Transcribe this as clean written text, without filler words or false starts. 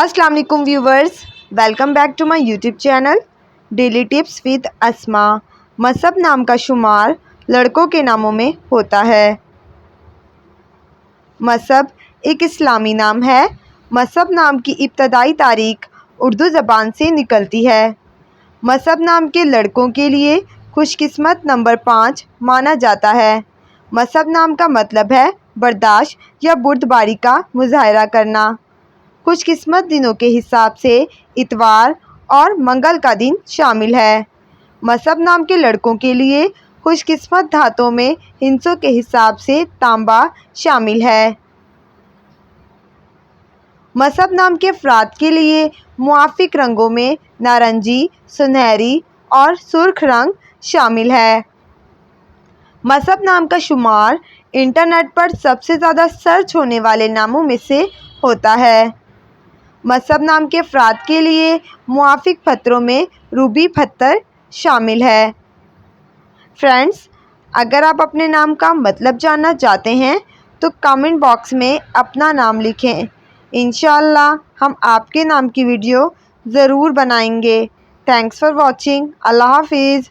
अस्सलाम वालेकुम viewers, welcome back to my YouTube channel daily tips with Asma. मसब नाम का शुमार लड़कों के नामों में होता है। मसब एक इस्लामी नाम है। मसब नाम की इब्तदाई तारीख उर्दू ज़बान से निकलती है। मसब नाम के लड़कों के लिए खुशकिस्मत नंबर 5 माना जाता है। मसब नाम का मतलब है बर्दाश्त या बुर्दबारी का मुजाहरा करना। खुशकिस्मत दिनों के हिसाब से इतवार और मंगल का दिन शामिल है। मसब नाम के लड़कों के लिए खुशकिस्मत धातों में हिंसों के हिसाब से तांबा शामिल है। मसब नाम के अफराद के लिए मुआफिक रंगों में नारंगी, सुनहरी और सुर्ख रंग शामिल है। मसब नाम का शुमार इंटरनेट पर सबसे ज़्यादा सर्च होने वाले नामों में से होता है। मसब नाम के अफराद के लिए मुआफिक पत्थरों में रूबी पत्थर शामिल है। फ्रेंड्स, अगर आप अपने नाम का मतलब जानना चाहते हैं तो कमेंट बॉक्स में अपना नाम लिखें। इंशाअल्लाह हम आपके नाम की वीडियो ज़रूर बनाएंगे। Thanks for watching. अल्लाह हाफिज़।